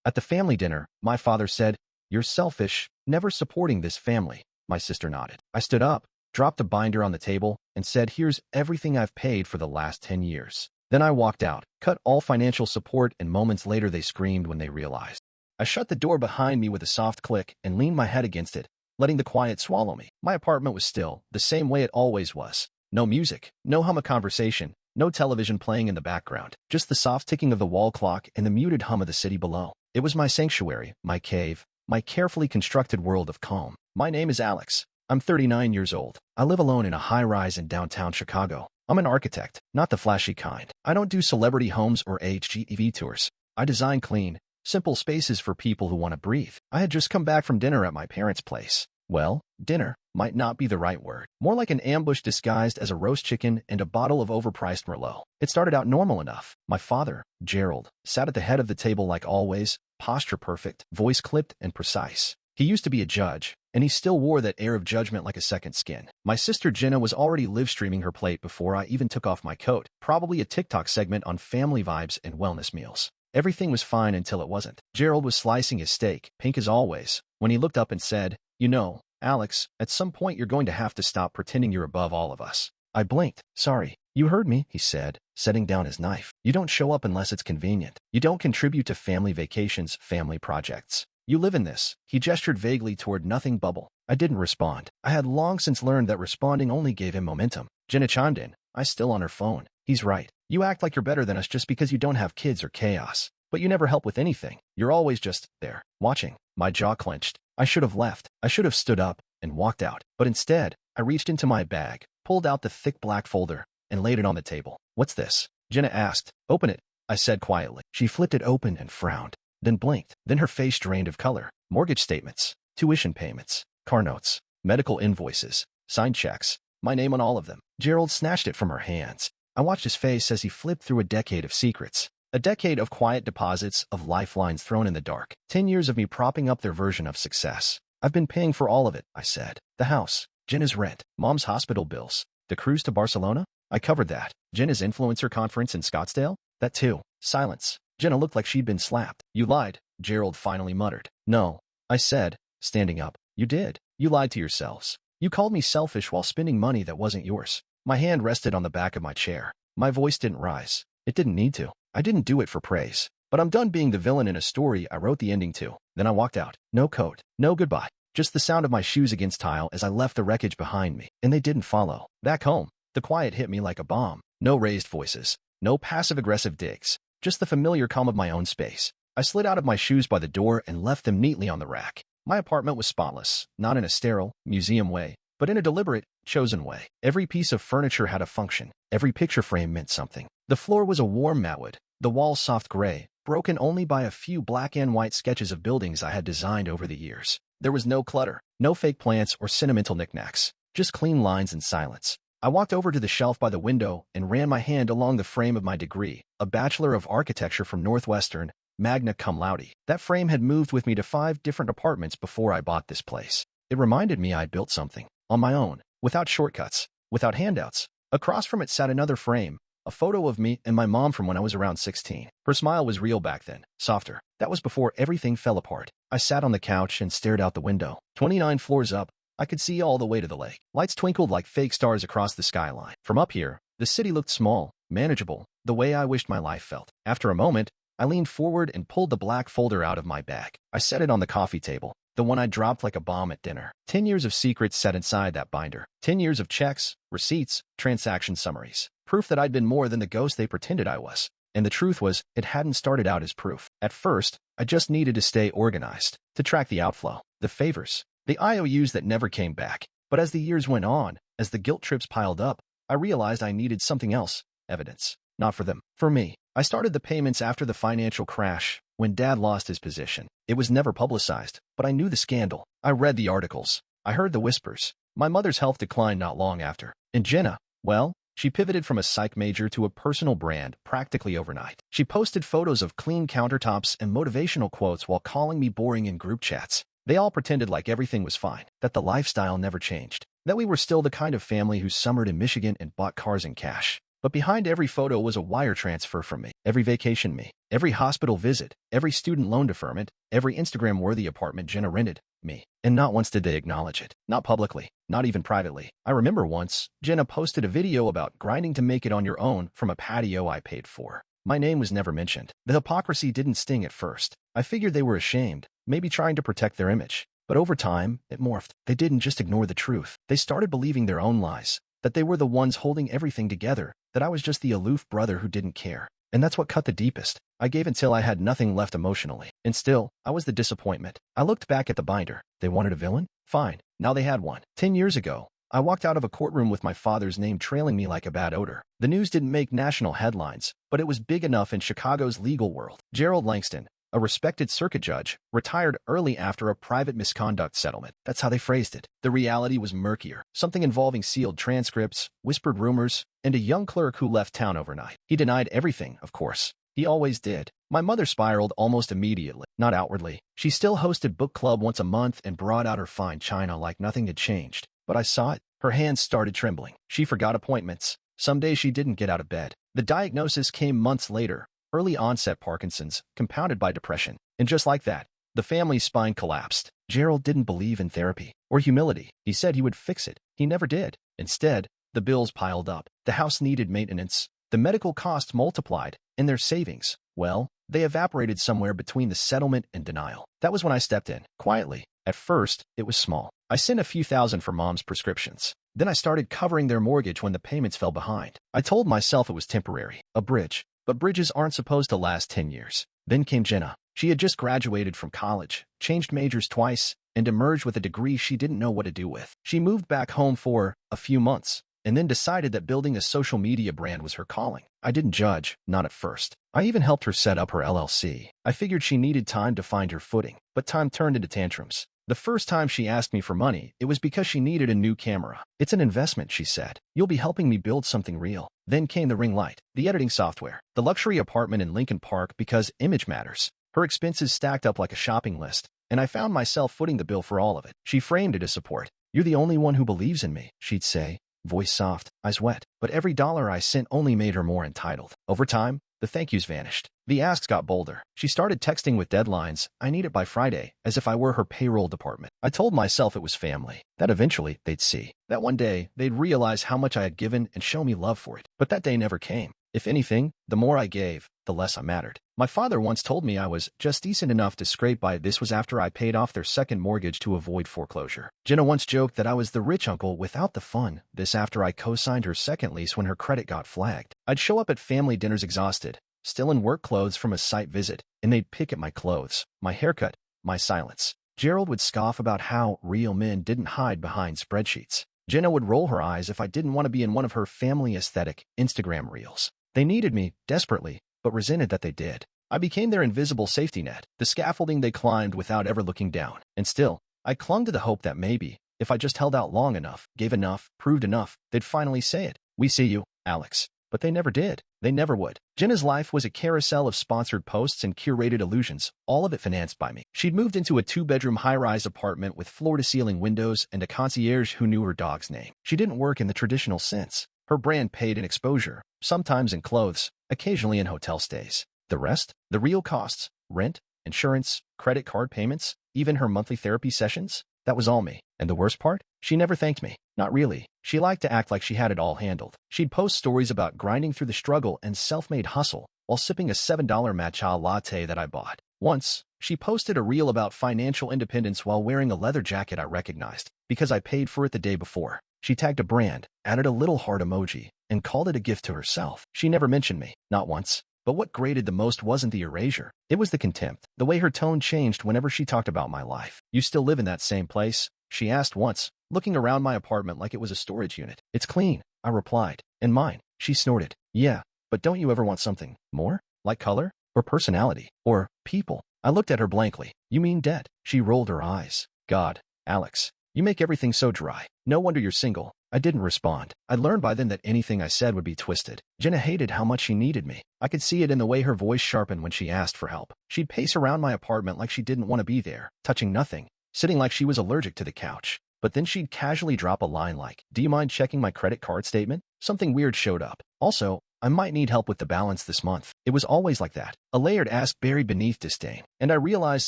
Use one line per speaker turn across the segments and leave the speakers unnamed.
At the family dinner, my father said, "You're selfish, never supporting this family." My sister nodded. I stood up, dropped a binder on the table, and said, "Here's everything I've paid for the last 10 years. Then I walked out, cut all financial support, and moments later they screamed when they realized. I shut the door behind me with a soft click and leaned my head against it, letting the quiet swallow me. My apartment was still, the same way it always was. No music, no hum of conversation, no television playing in the background, just the soft ticking of the wall clock and the muted hum of the city below. It was my sanctuary, my cave, my carefully constructed world of calm. My name is Alex. I'm 39 years old. I live alone in a high-rise in downtown Chicago. I'm an architect, not the flashy kind. I don't do celebrity homes or HGTV tours. I design clean, simple spaces for people who want to breathe. I had just come back from dinner at my parents' place. Well, dinner might not be the right word. More like an ambush disguised as a roast chicken and a bottle of overpriced Merlot. It started out normal enough. My father, Gerald, sat at the head of the table like always, posture perfect, voice clipped and precise. He used to be a judge, and he still wore that air of judgment like a second skin. My sister Jenna was already live-streaming her plate before I even took off my coat, probably a TikTok segment on family vibes and wellness meals. Everything was fine until it wasn't. Gerald was slicing his steak, pink as always, when he looked up and said, "You know, Alex, at some point you're going to have to stop pretending you're above all of us." I blinked. "Sorry, you heard me," he said, setting down his knife. "You don't show up unless it's convenient. You don't contribute to family vacations, family projects. You live in this." He gestured vaguely toward nothing bubble. I didn't respond. I had long since learned that responding only gave him momentum. Jenna chimed in, eyes still on her phone. "He's right. You act like you're better than us just because you don't have kids or chaos. But you never help with anything. You're always just there, watching." My jaw clenched. I should have left. I should have stood up and walked out. But instead, I reached into my bag, pulled out the thick black folder, and laid it on the table. "What's this?" Jenna asked. "Open it," I said quietly. She flipped it open and frowned, then blinked. Then her face drained of color. Mortgage statements, tuition payments, car notes, medical invoices, signed checks, my name on all of them. Gerald snatched it from her hands. I watched his face as he flipped through a decade of secrets. A decade of quiet deposits, of lifelines thrown in the dark. 10 years of me propping up their version of success. "I've been paying for all of it," I said. "The house, Jenna's rent, Mom's hospital bills, the cruise to Barcelona? I covered that. Jenna's influencer conference in Scottsdale? That too." Silence. Jenna looked like she'd been slapped. "You lied," Gerald finally muttered. "No," I said, standing up. "You did. You lied to yourselves. You called me selfish while spending money that wasn't yours." My hand rested on the back of my chair. My voice didn't rise. It didn't need to. I didn't do it for praise. But I'm done being the villain in a story I wrote the ending to. Then I walked out. No coat. No goodbye. Just the sound of my shoes against tile as I left the wreckage behind me. And they didn't follow. Back home, the quiet hit me like a bomb. No raised voices. No passive-aggressive digs. Just the familiar calm of my own space. I slid out of my shoes by the door and left them neatly on the rack. My apartment was spotless, not in a sterile, museum way, but in a deliberate, chosen way. Every piece of furniture had a function. Every picture frame meant something. The floor was a warm matwood, the walls soft gray, broken only by a few black and white sketches of buildings I had designed over the years. There was no clutter, no fake plants or sentimental knickknacks, just clean lines and silence. I walked over to the shelf by the window and ran my hand along the frame of my degree, a Bachelor of Architecture from Northwestern, magna cum laude. That frame had moved with me to 5 different apartments before I bought this place. It reminded me I'd built something, on my own, without shortcuts, without handouts. Across from it sat another frame, a photo of me and my mom from when I was around 16. Her smile was real back then, softer. That was before everything fell apart. I sat on the couch and stared out the window. 29 floors up, I could see all the way to the lake. Lights twinkled like fake stars across the skyline. From up here, the city looked small, manageable, the way I wished my life felt. After a moment, I leaned forward and pulled the black folder out of my bag. I set it on the coffee table, the one I dropped like a bomb at dinner. 10 years of secrets sat inside that binder. 10 years of checks, receipts, transaction summaries. Proof that I'd been more than the ghost they pretended I was. And the truth was, it hadn't started out as proof. At first, I just needed to stay organized, to track the outflow, the favors, the IOUs that never came back. But as the years went on, as the guilt trips piled up, I realized I needed something else, evidence. Not for them, for me. I started the payments after the financial crash, when Dad lost his position. It was never publicized, but I knew the scandal. I read the articles. I heard the whispers. My mother's health declined not long after. And Jenna, well, she pivoted from a psych major to a personal brand practically overnight. She posted photos of clean countertops and motivational quotes while calling me boring in group chats. They all pretended like everything was fine, that the lifestyle never changed, that we were still the kind of family who summered in Michigan and bought cars in cash. But behind every photo was a wire transfer from me, every vacation me, every hospital visit, every student loan deferment, every Instagram-worthy apartment Jenna rented me. And not once did they acknowledge it. Not publicly, not even privately. I remember once, Jenna posted a video about grinding to make it on your own from a patio I paid for. My name was never mentioned. The hypocrisy didn't sting at first. I figured they were ashamed, maybe trying to protect their image. But over time, it morphed. They didn't just ignore the truth. They started believing their own lies, that they were the ones holding everything together, that I was just the aloof brother who didn't care. And that's what cut the deepest. I gave until I had nothing left emotionally. And still, I was the disappointment. I looked back at the binder. They wanted a villain? Fine. Now they had one. 10 years ago, I walked out of a courtroom with my father's name trailing me like a bad odor. The news didn't make national headlines, but it was big enough in Chicago's legal world. Gerald Langston, a respected circuit judge, retired early after a private misconduct settlement. That's how they phrased it. The reality was murkier, something involving sealed transcripts, whispered rumors, and a young clerk who left town overnight. He denied everything, of course. He always did. My mother spiraled almost immediately, not outwardly. She still hosted book club once a month and brought out her fine china like nothing had changed. But I saw it. Her hands started trembling. She forgot appointments. Some days she didn't get out of bed. The diagnosis came months later. Early onset Parkinson's, compounded by depression. And just like that, the family's spine collapsed. Gerald didn't believe in therapy or humility. He said he would fix it. He never did. Instead, the bills piled up. The house needed maintenance. The medical costs multiplied, and their savings, well, they evaporated somewhere between the settlement and denial. That was when I stepped in, quietly. At first, it was small. I sent a few thousand for mom's prescriptions. Then I started covering their mortgage when the payments fell behind. I told myself it was temporary, a bridge. But bridges aren't supposed to last 10 years. Then came Jenna. She had just graduated from college, changed majors twice, and emerged with a degree she didn't know what to do with. She moved back home for a few months, and then decided that building a social media brand was her calling. I didn't judge, not at first. I even helped her set up her LLC. I figured she needed time to find her footing, but time turned into tantrums. The first time she asked me for money, it was because she needed a new camera. It's an investment, she said. You'll be helping me build something real. Then came the ring light, the editing software, the luxury apartment in Lincoln Park because image matters. Her expenses stacked up like a shopping list, and I found myself footing the bill for all of it. She framed it as support. You're the only one who believes in me, she'd say, voice soft, eyes wet. But every dollar I sent only made her more entitled. Over time, the thank yous vanished. The asks got bolder. She started texting with deadlines. I need it by Friday, as if I were her payroll department. I told myself it was family, that eventually they'd see. That one day, they'd realize how much I had given and show me love for it. But that day never came. If anything, the more I gave, the less I mattered. My father once told me I was just decent enough to scrape by. This was after I paid off their second mortgage to avoid foreclosure. Jenna once joked that I was the rich uncle without the fun. This after I co-signed her second lease when her credit got flagged. I'd show up at family dinners exhausted, still in work clothes from a site visit, and they'd pick at my clothes, my haircut, my silence. Gerald would scoff about how real men didn't hide behind spreadsheets. Jenna would roll her eyes if I didn't want to be in one of her family aesthetic Instagram reels. They needed me, desperately, but resented that they did. I became their invisible safety net, the scaffolding they climbed without ever looking down. And still, I clung to the hope that maybe, if I just held out long enough, gave enough, proved enough, they'd finally say it. We see you, Alex. But they never did. They never would. Jenna's life was a carousel of sponsored posts and curated illusions, all of it financed by me. She'd moved into a 2-bedroom high-rise apartment with floor-to-ceiling windows and a concierge who knew her dog's name. She didn't work in the traditional sense. Her brand paid in exposure, sometimes in clothes, occasionally in hotel stays. The rest? The real costs, rent, insurance, credit card payments, even her monthly therapy sessions? That was all me. And the worst part? She never thanked me. Not really. She liked to act like she had it all handled. She'd post stories about grinding through the struggle and self-made hustle while sipping a $7 matcha latte that I bought. Once, she posted a reel about financial independence while wearing a leather jacket I recognized because I paid for it the day before. She tagged a brand, added a little heart emoji, and called it a gift to herself. She never mentioned me, not once. But what grated the most wasn't the erasure. It was the contempt, the way her tone changed whenever she talked about my life. You still live in that same place? She asked once, looking around my apartment like it was a storage unit. It's clean, I replied. And mine? She snorted. Yeah, but don't you ever want something more? Like color? Or personality? Or people? I looked at her blankly. You mean debt? She rolled her eyes. God, Alex, you make everything so dry. No wonder you're single. I didn't respond. I'd learned by then that anything I said would be twisted. Jenna hated how much she needed me. I could see it in the way her voice sharpened when she asked for help. She'd pace around my apartment like she didn't want to be there, touching nothing, sitting like she was allergic to the couch. But then she'd casually drop a line like, do you mind checking my credit card statement? Something weird showed up. Also, I might need help with the balance this month. It was always like that. A layered ask buried beneath disdain. And I realized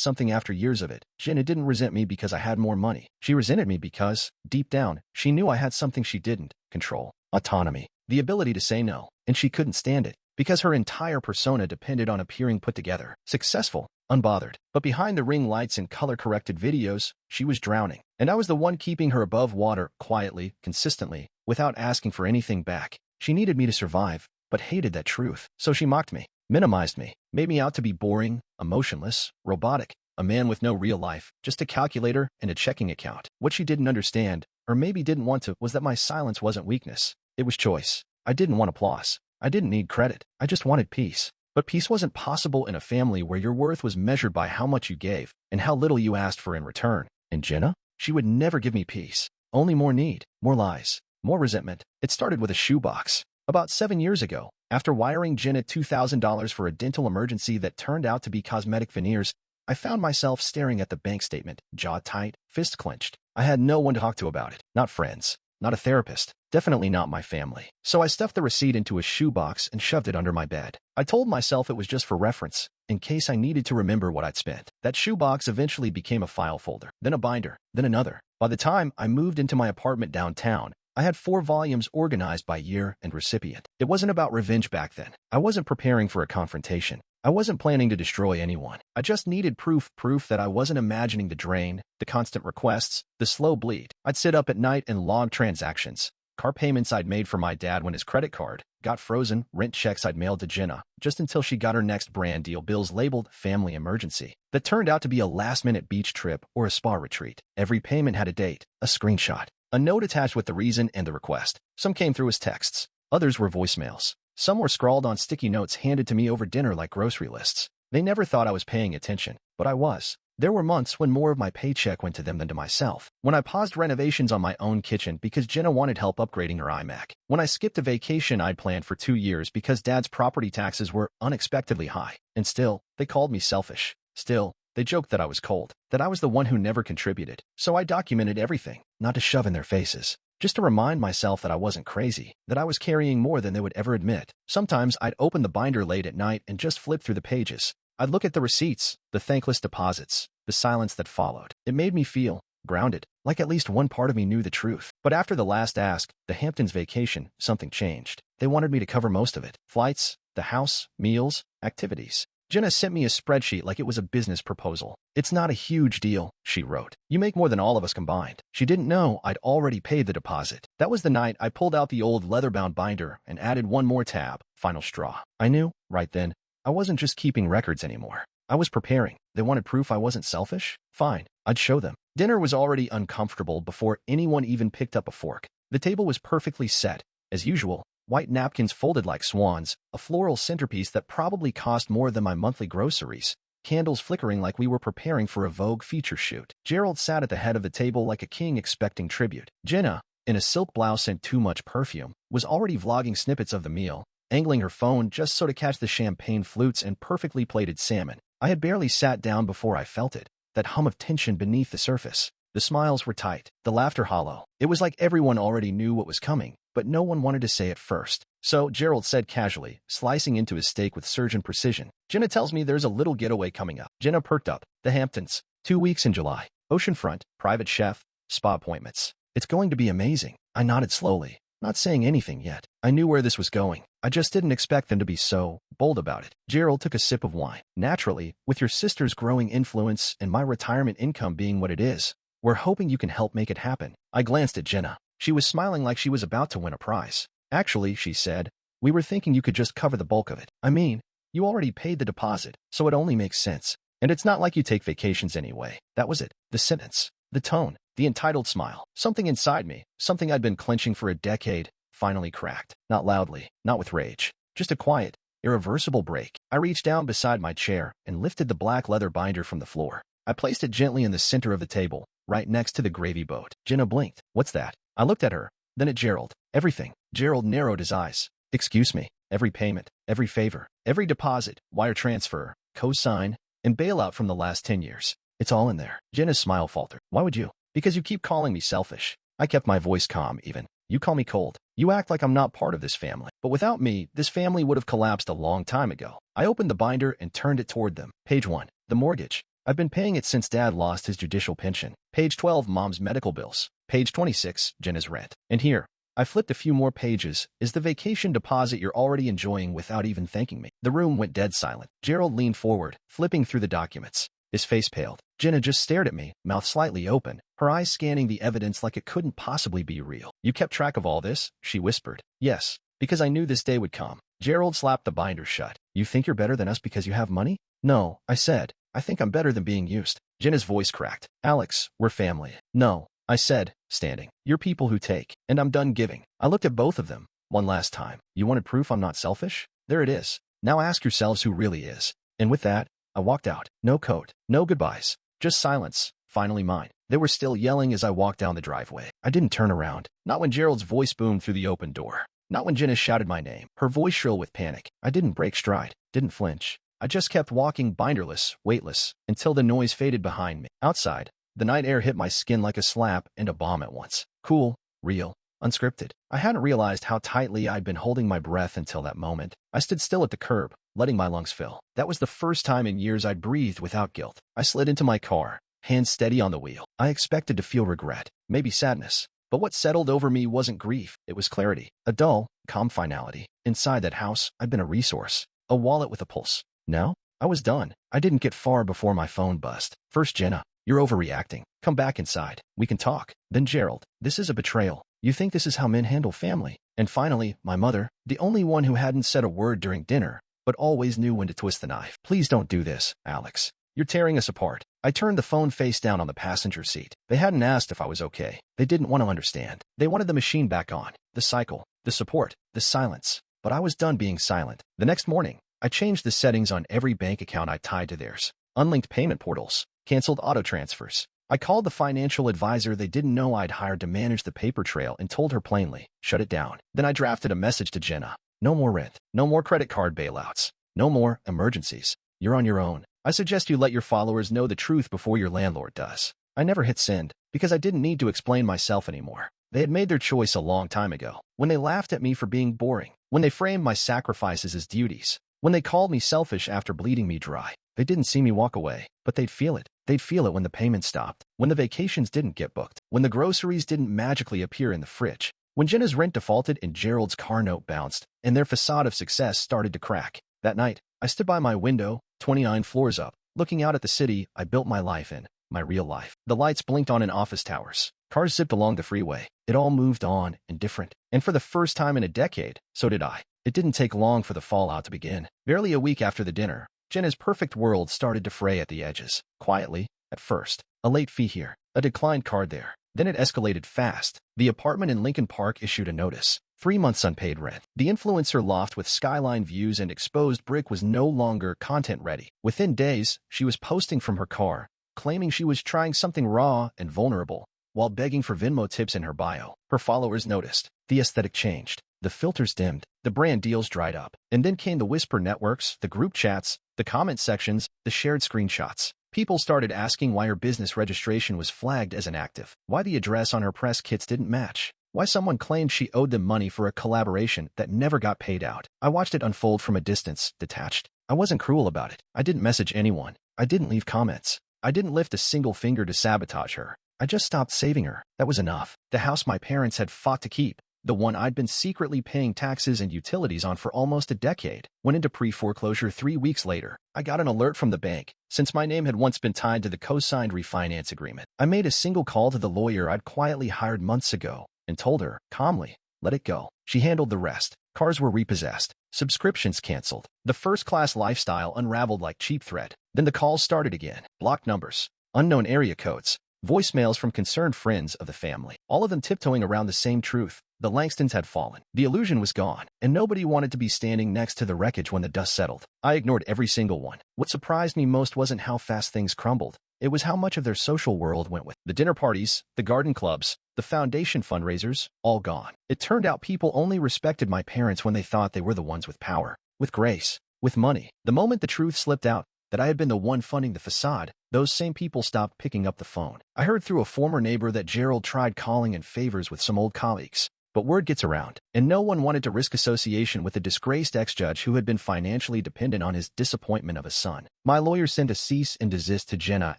something after years of it. Jenna didn't resent me because I had more money. She resented me because, deep down, she knew I had something she didn't: control, autonomy, the ability to say no. And she couldn't stand it, because her entire persona depended on appearing put together, successful, unbothered. But behind the ring lights and color-corrected videos, she was drowning. And I was the one keeping her above water, quietly, consistently, without asking for anything back. She needed me to survive, but hated that truth. So she mocked me, minimized me, made me out to be boring, emotionless, robotic, a man with no real life, just a calculator and a checking account. What she didn't understand, or maybe didn't want to, was that my silence wasn't weakness. It was choice. I didn't want applause. I didn't need credit. I just wanted peace. But peace wasn't possible in a family where your worth was measured by how much you gave and how little you asked for in return. And Jenna? She would never give me peace. Only more need, more lies, more resentment. It started with a shoebox. About 7 years ago, after wiring Jenna $2,000 for a dental emergency that turned out to be cosmetic veneers, I found myself staring at the bank statement, jaw tight, fist clenched. I had no one to talk to about it. Not friends. Not a therapist. Definitely not my family. So I stuffed the receipt into a shoebox and shoved it under my bed. I told myself it was just for reference, in case I needed to remember what I'd spent. That shoebox eventually became a file folder, then a binder, then another. By the time I moved into my apartment downtown, I had 4 volumes organized by year and recipient. It wasn't about revenge back then. I wasn't preparing for a confrontation. I wasn't planning to destroy anyone. I just needed proof that I wasn't imagining the drain, the constant requests, the slow bleed. I'd sit up at night and log transactions. Car payments I'd made for my dad when his credit card got frozen, rent checks I'd mailed to Jenna, just until she got her next brand deal bills labeled family emergency. That turned out to be a last-minute beach trip or a spa retreat. Every payment had a date, a screenshot, a note attached with the reason and the request. Some came through as texts. Others were voicemails. Some were scrawled on sticky notes handed to me over dinner like grocery lists. They never thought I was paying attention, but I was. There were months when more of my paycheck went to them than to myself. When I paused renovations on my own kitchen because Jenna wanted help upgrading her iMac. When I skipped a vacation I'd planned for 2 years because Dad's property taxes were unexpectedly high. And still, they called me selfish. Still, they joked that I was cold, that I was the one who never contributed. So I documented everything, not to shove in their faces, just to remind myself that I wasn't crazy, that I was carrying more than they would ever admit. Sometimes I'd open the binder late at night and just flip through the pages. I'd look at the receipts, the thankless deposits, the silence that followed. It made me feel grounded, like at least one part of me knew the truth. But after the last ask, the Hamptons vacation, something changed. They wanted me to cover most of it. Flights, the house, meals, activities. Jenna sent me a spreadsheet like it was a business proposal. "It's not a huge deal," she wrote. "You make more than all of us combined." She didn't know I'd already paid the deposit. That was the night I pulled out the old leather-bound binder and added one more tab, final straw. I knew, right then, I wasn't just keeping records anymore. I was preparing. They wanted proof I wasn't selfish? Fine, I'd show them. Dinner was already uncomfortable before anyone even picked up a fork. The table was perfectly set, as usual. White napkins folded like swans, a floral centerpiece that probably cost more than my monthly groceries, candles flickering like we were preparing for a Vogue feature shoot. Gerald sat at the head of the table like a king expecting tribute. Jenna, in a silk blouse and too much perfume, was already vlogging snippets of the meal, angling her phone just so to catch the champagne flutes and perfectly plated salmon. I had barely sat down before I felt it, that hum of tension beneath the surface. The smiles were tight, the laughter hollow. It was like everyone already knew what was coming, but no one wanted to say it first. So Gerald said casually, slicing into his steak with surgeon precision, "Jenna tells me there's a little getaway coming up." Jenna perked up. "The Hamptons. 2 weeks in July. Oceanfront, private chef, spa appointments. It's going to be amazing." I nodded slowly, not saying anything yet. I knew where this was going. I just didn't expect them to be so bold about it. Gerald took a sip of wine. "Naturally, with your sister's growing influence and my retirement income being what it is, we're hoping you can help make it happen." I glanced at Jenna. She was smiling like she was about to win a prize. "Actually," she said, "we were thinking you could just cover the bulk of it. I mean, you already paid the deposit, so it only makes sense. And it's not like you take vacations anyway." That was it. The sentence, the tone, the entitled smile. Something inside me, something I'd been clenching for a decade, finally cracked. Not loudly, not with rage. Just a quiet, irreversible break. I reached down beside my chair and lifted the black leather binder from the floor. I placed it gently in the center of the table, right next to the gravy boat. Jenna blinked. "What's that?" I looked at her, then at Gerald. "Everything." Gerald narrowed his eyes. "Excuse me. Every payment, every favor, every deposit, wire transfer, co-sign, and bailout from the last 10 years. It's all in there." Jenna's smile faltered. "Why would you?" "Because you keep calling me selfish." I kept my voice calm even. "You call me cold. You act like I'm not part of this family. But without me, this family would have collapsed a long time ago. I opened the binder and turned it toward them. Page 1. The mortgage. I've been paying it since Dad lost his judicial pension. Page 12. Mom's medical bills. Page 26. Jenna's rent. And here, I flipped a few more pages, is the vacation deposit you're already enjoying without even thanking me. The room went dead silent. Gerald leaned forward, flipping through the documents. His face paled. Jenna just stared at me, mouth slightly open, her eyes scanning the evidence like it couldn't possibly be real. You kept track of all this? She whispered. Yes, because I knew this day would come. Gerald slapped the binder shut. You think you're better than us because you have money? No, I said. I think I'm better than being used. Jenna's voice cracked. Alex, we're family. No, I said, standing. You're people who take, and I'm done giving. I looked at both of them, one last time. You wanted proof I'm not selfish? There it is. Now ask yourselves who really is. And with that, I walked out. No coat, no goodbyes, just silence, finally mine. They were still yelling as I walked down the driveway. I didn't turn around, not when Gerald's voice boomed through the open door, not when Jenna shouted my name, her voice shrill with panic. I didn't break stride, didn't flinch. I just kept walking binderless, weightless, until the noise faded behind me. Outside, the night air hit my skin like a slap and a bomb at once. Cool, real, unscripted. I hadn't realized how tightly I'd been holding my breath until that moment. I stood still at the curb, letting my lungs fill. That was the first time in years I'd breathed without guilt. I slid into my car, hands steady on the wheel. I expected to feel regret, maybe sadness. But what settled over me wasn't grief, it was clarity. A dull, calm finality. Inside that house, I'd been a resource, a wallet with a pulse. Now, I was done. I didn't get far before my phone buzzed. First Jenna, you're overreacting. Come back inside. We can talk. Then Gerald, this is a betrayal. You think this is how men handle family? And finally, my mother, the only one who hadn't said a word during dinner, but always knew when to twist the knife. Please don't do this, Alex. You're tearing us apart. I turned the phone face down on the passenger seat. They hadn't asked if I was okay. They didn't want to understand. They wanted the machine back on. The cycle, the support, the silence. But I was done being silent. The next morning, I changed the settings on every bank account I tied to theirs. Unlinked payment portals. Canceled auto transfers. I called the financial advisor they didn't know I'd hired to manage the paper trail and told her plainly, shut it down. Then I drafted a message to Jenna. No more rent. No more credit card bailouts. No more emergencies. You're on your own. I suggest you let your followers know the truth before your landlord does. I never hit send, because I didn't need to explain myself anymore. They had made their choice a long time ago, when they laughed at me for being boring, when they framed my sacrifices as duties, when they called me selfish after bleeding me dry. They didn't see me walk away, but they'd feel it. They'd feel it when the payments stopped, when the vacations didn't get booked, when the groceries didn't magically appear in the fridge, when Jenna's rent defaulted and Gerald's car note bounced, and their facade of success started to crack. That night, I stood by my window, 29 floors up, looking out at the city I built my life in, my real life. The lights blinked on in office towers. Cars zipped along the freeway. It all moved on and different. And for the first time in a decade, so did I. It didn't take long for the fallout to begin. Barely a week after the dinner, Jenna's perfect world started to fray at the edges. Quietly, at first. A late fee here. A declined card there. Then it escalated fast. The apartment in Lincoln Park issued a notice. 3 months unpaid rent. The influencer loft with skyline views and exposed brick was no longer content ready. Within days, she was posting from her car, claiming she was trying something raw and vulnerable, while begging for Venmo tips in her bio. Her followers noticed. The aesthetic changed. The filters dimmed. The brand deals dried up. And then came the whisper networks, the group chats, the comment sections, the shared screenshots. People started asking why her business registration was flagged as inactive, why the address on her press kits didn't match, why someone claimed she owed them money for a collaboration that never got paid out. I watched it unfold from a distance, detached. I wasn't cruel about it. I didn't message anyone. I didn't leave comments. I didn't lift a single finger to sabotage her. I just stopped saving her. That was enough. The house my parents had fought to keep, the one I'd been secretly paying taxes and utilities on for almost a decade, went into pre-foreclosure 3 weeks later. I got an alert from the bank, since my name had once been tied to the co-signed refinance agreement. I made a single call to the lawyer I'd quietly hired months ago and told her, calmly, let it go. She handled the rest. Cars were repossessed. Subscriptions canceled. The first-class lifestyle unraveled like cheap thread. Then the calls started again. Blocked numbers. Unknown area codes. Voicemails from concerned friends of the family. All of them tiptoeing around the same truth. The Langstons had fallen. The illusion was gone, and nobody wanted to be standing next to the wreckage when the dust settled. I ignored every single one. What surprised me most wasn't how fast things crumbled. It was how much of their social world went with. The dinner parties, the garden clubs, the foundation fundraisers, all gone. It turned out people only respected my parents when they thought they were the ones with power, with grace, with money. The moment the truth slipped out, that I had been the one funding the facade, those same people stopped picking up the phone. I heard through a former neighbor that Gerald tried calling in favors with some old colleagues. But word gets around, and no one wanted to risk association with a disgraced ex-judge who had been financially dependent on his disappointment of a son. My lawyer sent a cease and desist to Jenna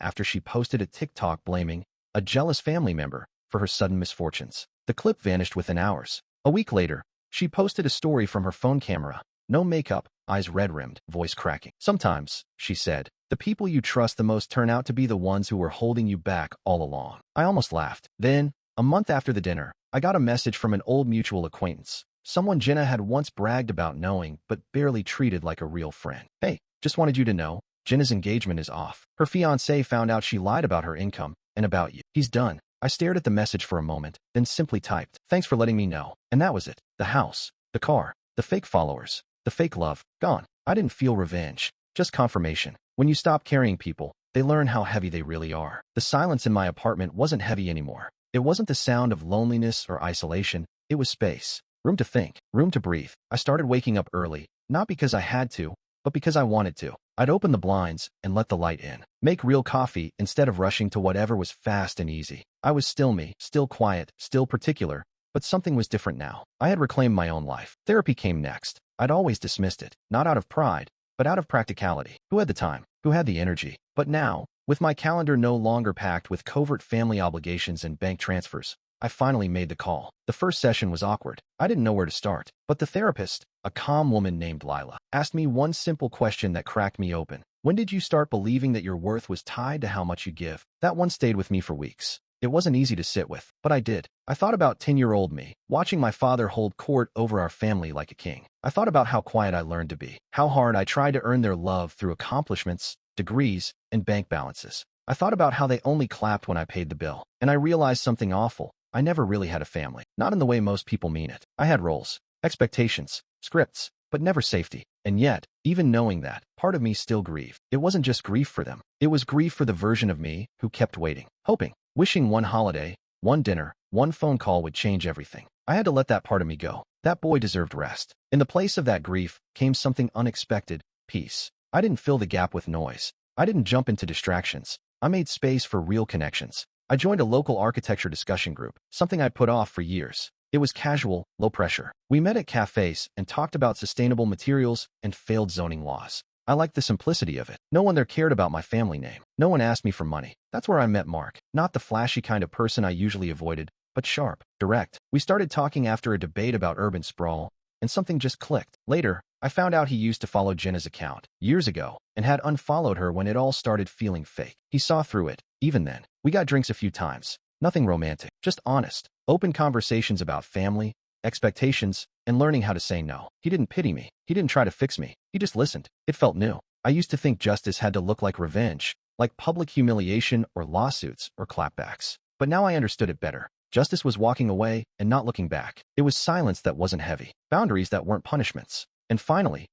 after she posted a TikTok blaming a jealous family member for her sudden misfortunes. The clip vanished within hours. A week later, she posted a story from her phone camera. No makeup, eyes red-rimmed, voice cracking. Sometimes, she said, the people you trust the most turn out to be the ones who were holding you back all along. I almost laughed. Then, a month after the dinner, I got a message from an old mutual acquaintance, someone Jenna had once bragged about knowing but barely treated like a real friend. Hey, just wanted you to know, Jenna's engagement is off. Her fiancé found out she lied about her income and about you. He's done. I stared at the message for a moment, then simply typed, thanks for letting me know. And that was it. The house, the car, the fake followers, the fake love, gone. I didn't feel revenge, just confirmation. When you stop carrying people, they learn how heavy they really are. The silence in my apartment wasn't heavy anymore. It wasn't the sound of loneliness or isolation. It was space. Room to think, room to breathe. I started waking up early, not because I had to, but because I wanted to. I'd open the blinds and let the light in. Make real coffee instead of rushing to whatever was fast and easy. I was still me, still quiet, still particular, but something was different now. I had reclaimed my own life. Therapy came next. I'd always dismissed it, not out of pride, but out of practicality. Who had the time? Who had the energy? But now, with my calendar no longer packed with covert family obligations and bank transfers, I finally made the call. The first session was awkward. I didn't know where to start. But the therapist, a calm woman named Lila, asked me one simple question that cracked me open. When did you start believing that your worth was tied to how much you give? That one stayed with me for weeks. It wasn't easy to sit with, but I did. I thought about 10-year-old me, watching my father hold court over our family like a king. I thought about how quiet I learned to be, how hard I tried to earn their love through accomplishments, degrees, and bank balances. I thought about how they only clapped when I paid the bill. And I realized something awful. I never really had a family. Not in the way most people mean it. I had roles, expectations, scripts, but never safety. And yet, even knowing that, part of me still grieved. It wasn't just grief for them. It was grief for the version of me who kept waiting, hoping, wishing one holiday, one dinner, one phone call would change everything. I had to let that part of me go. That boy deserved rest. In the place of that grief came something unexpected, peace. I didn't fill the gap with noise. I didn't jump into distractions. I made space for real connections. I joined a local architecture discussion group, something I'd put off for years. It was casual, low pressure. We met at cafes and talked about sustainable materials and failed zoning laws. I liked the simplicity of it. No one there cared about my family name. No one asked me for money. That's where I met Mark. Not the flashy kind of person I usually avoided, but sharp, direct. We started talking after a debate about urban sprawl, and something just clicked. Later, I found out he used to follow Jenna's account years ago and had unfollowed her when it all started feeling fake. He saw through it. Even then, we got drinks a few times. Nothing romantic, just honest, open conversations about family, expectations, and learning how to say no. He didn't pity me. He didn't try to fix me. He just listened. It felt new. I used to think justice had to look like revenge, like public humiliation or lawsuits or clapbacks. But now I understood it better. Justice was walking away and not looking back. It was silence that wasn't heavy, boundaries that weren't punishments. And finally,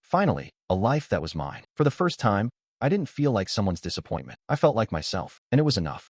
a life that was mine. For the first time, I didn't feel like someone's disappointment. I felt like myself, and it was enough.